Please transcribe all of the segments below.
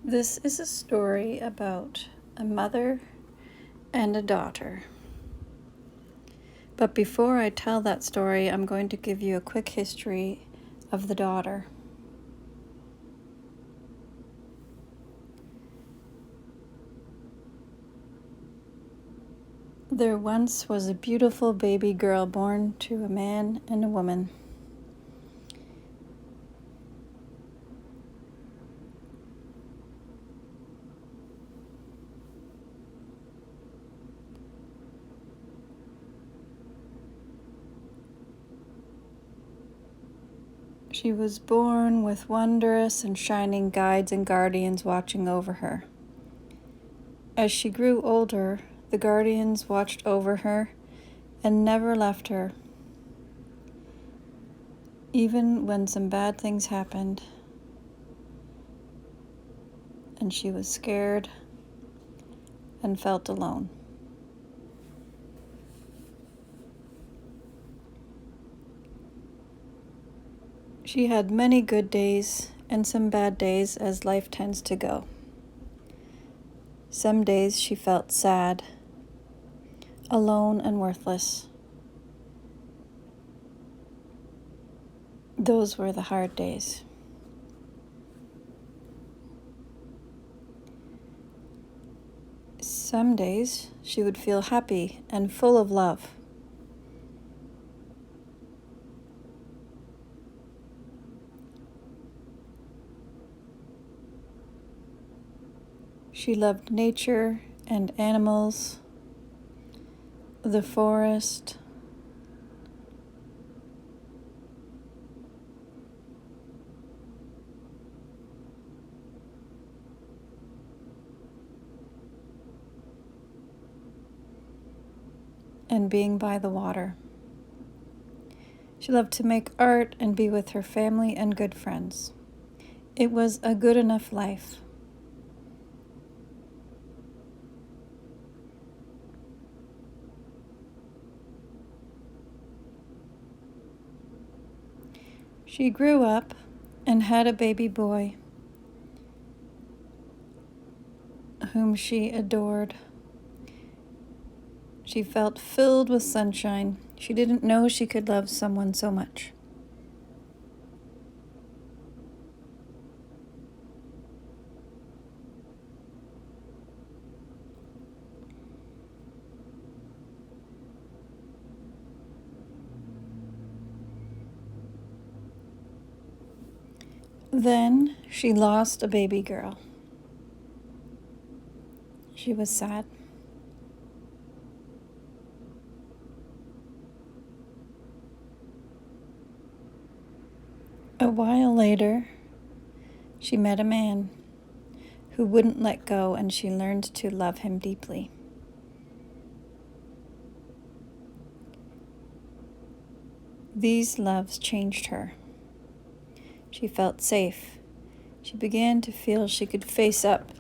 This is a story about a mother and a daughter. But before I tell that story, I'm going to give you a quick history of the daughter. There once was a beautiful baby girl born to a man and a woman. She was born with wondrous and shining guides and guardians watching over her. As she grew older, the guardians watched over her and never left her, even when some bad things happened and she was scared and felt alone. She had many good days and some bad days, as life tends to go. Some days she felt sad, alone and worthless. Those were the hard days. Some days she would feel happy and full of love. She loved nature and animals, the forest, and being by the water. She loved to make art and be with her family and good friends. It was a good enough life. She grew up and had a baby boy whom she adored. She felt filled with sunshine. She didn't know she could love someone so much. Then she lost a baby girl. She was sad. A while later, she met a man who wouldn't let go, and she learned to love him deeply. These loves changed her. She felt safe. She began to feel she could face up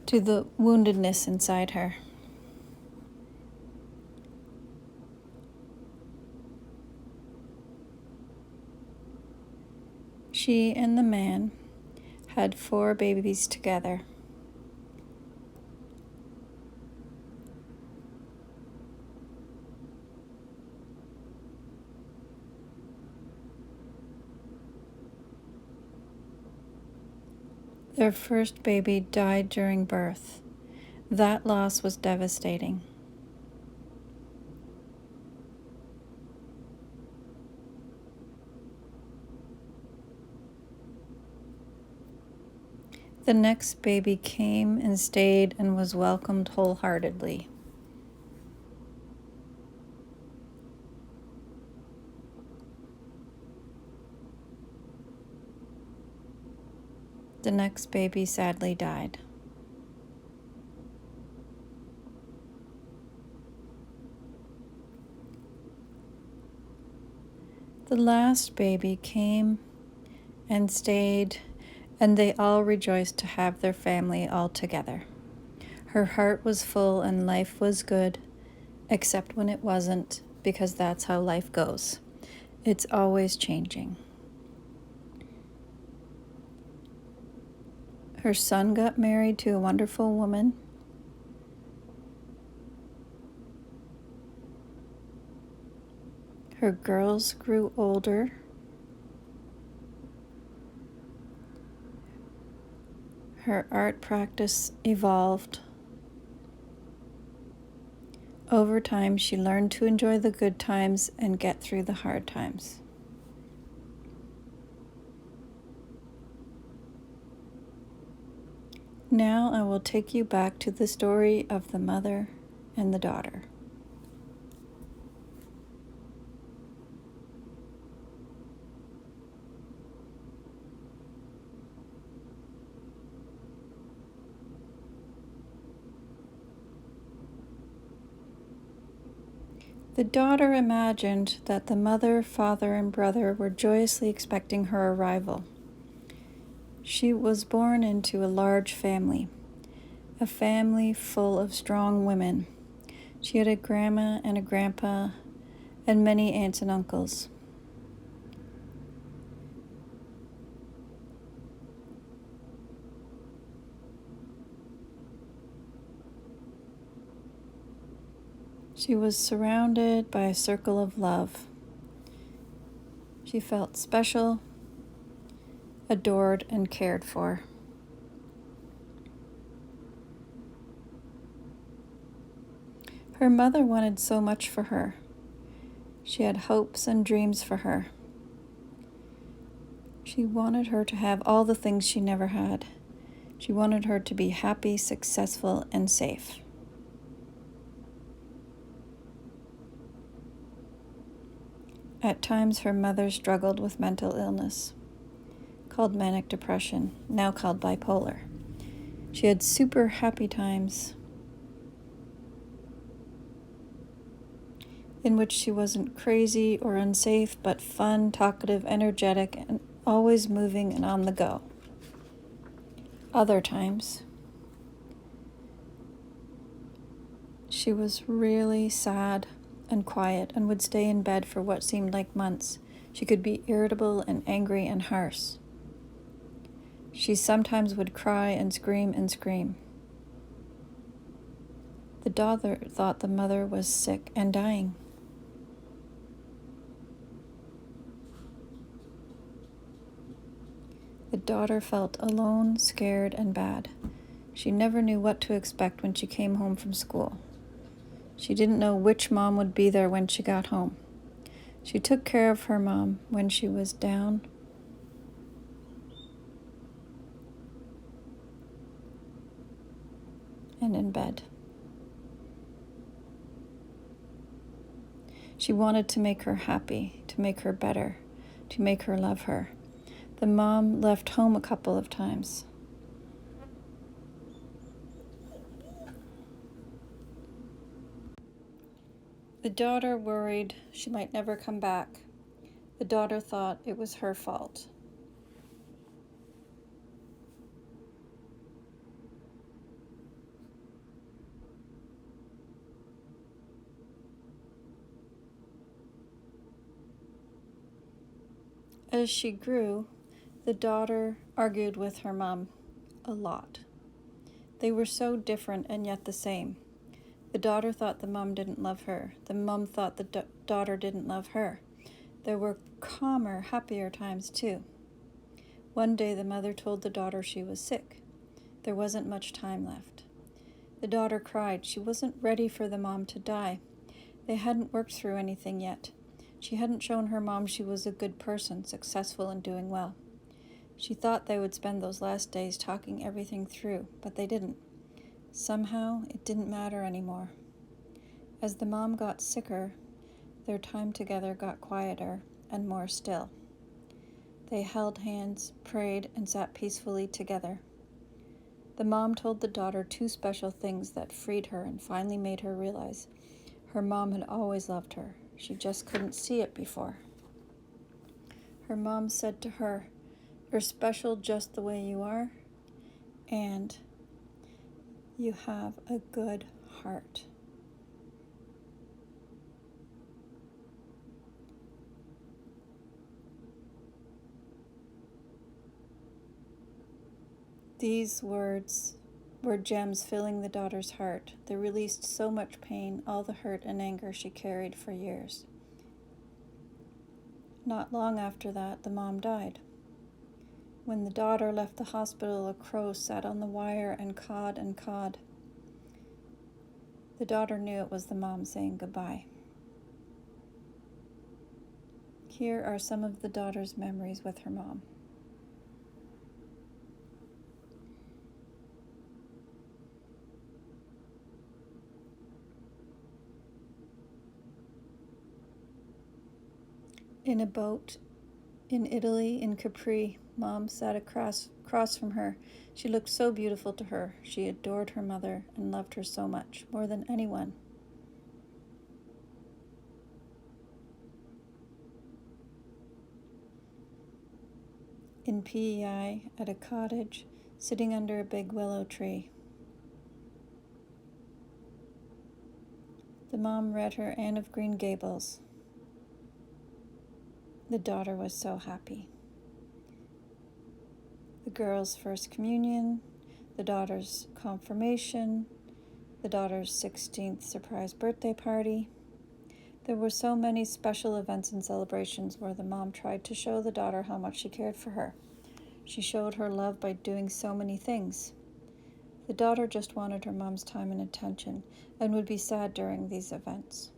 to the woundedness inside her. She and the man had 4 babies together. Their first baby died during birth. That loss was devastating. The next baby came and stayed and was welcomed wholeheartedly. The next baby sadly died. The last baby came and stayed, and they all rejoiced to have their family all together. Her heart was full and life was good, except when it wasn't, because that's how life goes. It's always changing. Her son got married to a wonderful woman. Her girls grew older. Her art practice evolved. Over time, she learned to enjoy the good times and get through the hard times. Now I will take you back to the story of the mother and the daughter. The daughter imagined that the mother, father, and brother were joyously expecting her arrival. She was born into a large family, a family full of strong women. She had a grandma and a grandpa and many aunts and uncles. She was surrounded by a circle of love. She felt special, adored, and cared for. Her mother wanted so much for her. She had hopes and dreams for her. She wanted her to have all the things she never had. She wanted her to be happy, successful, and safe. At times, her mother struggled with mental illness, called manic depression, now called bipolar. She had super happy times in which she wasn't crazy or unsafe, but fun, talkative, energetic, and always moving and on the go. Other times, she was really sad and quiet and would stay in bed for what seemed like months. She could be irritable and angry and harsh. She sometimes would cry and scream and scream. The daughter thought the mother was sick and dying. The daughter felt alone, scared, and bad. She never knew what to expect when she came home from school. She didn't know which mom would be there when she got home. She took care of her mom when she was down and in bed. She wanted to make her happy, to make her better, to make her love her. The mom left home a couple of times. The daughter worried she might never come back. The daughter thought it was her fault. As she grew, the daughter argued with her mom a lot. They were so different and yet the same. The daughter thought the mom didn't love her. The mom thought the daughter didn't love her. There were calmer, happier times too. One day the mother told the daughter she was sick. There wasn't much time left. The daughter cried. She wasn't ready for the mom to die. They hadn't worked through anything yet. She hadn't shown her mom she was a good person, successful and doing well. She thought they would spend those last days talking everything through, but they didn't. Somehow, it didn't matter anymore. As the mom got sicker, their time together got quieter and more still. They held hands, prayed, and sat peacefully together. The mom told the daughter two special things that freed her and finally made her realize her mom had always loved her. She just couldn't see it before. Her mom said to her, "You're special just the way you are, and you have a good heart." These words were gems filling the daughter's heart. They released so much pain, all the hurt and anger she carried for years. Not long after that, the mom died. When the daughter left the hospital, a crow sat on the wire and cawed and cawed. The daughter knew it was the mom saying goodbye. Here are some of the daughter's memories with her mom. In a boat in Italy, in Capri, Mom sat across from her. She looked so beautiful to her. She adored her mother and loved her so much, more than anyone. In PEI, at a cottage, sitting under a big willow tree. The mom read her Anne of Green Gables. The daughter was so happy. The girl's first communion, the daughter's confirmation, the daughter's 16th surprise birthday party. There were so many special events and celebrations where the mom tried to show the daughter how much she cared for her. She showed her love by doing so many things. The daughter just wanted her mom's time and attention and would be sad during these events.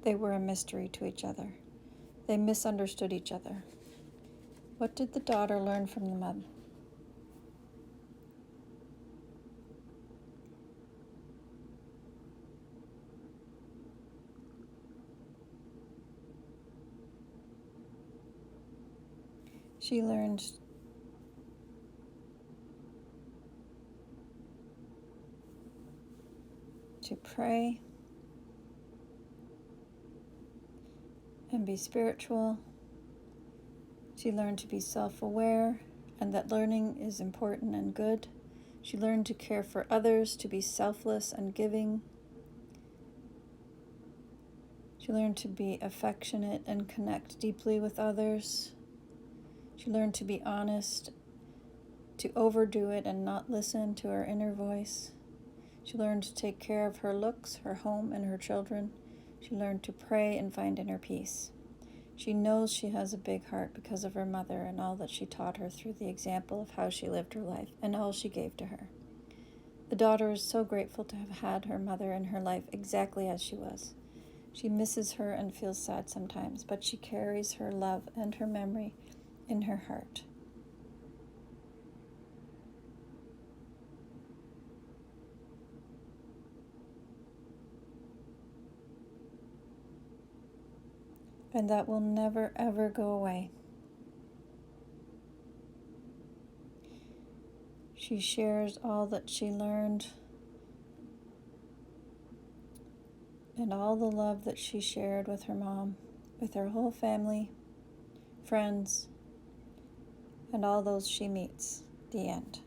They were a mystery to each other. They misunderstood each other. What did the daughter learn from the mom? She learned to pray and be spiritual. She learned to be self-aware and that learning is important and good. She learned to care for others, to be selfless and giving. She learned to be affectionate and connect deeply with others. She learned to be honest, to overdo it and not listen to her inner voice. She learned to take care of her looks, her home, and her children. She learned to pray and find inner peace. She knows she has a big heart because of her mother and all that she taught her through the example of how she lived her life and all she gave to her. The daughter is so grateful to have had her mother in her life exactly as she was. She misses her and feels sad sometimes, but she carries her love and her memory in her heart. And that will never, ever go away. She shares all that she learned and all the love that she shared with her mom, with her whole family, friends, and all those she meets. The end.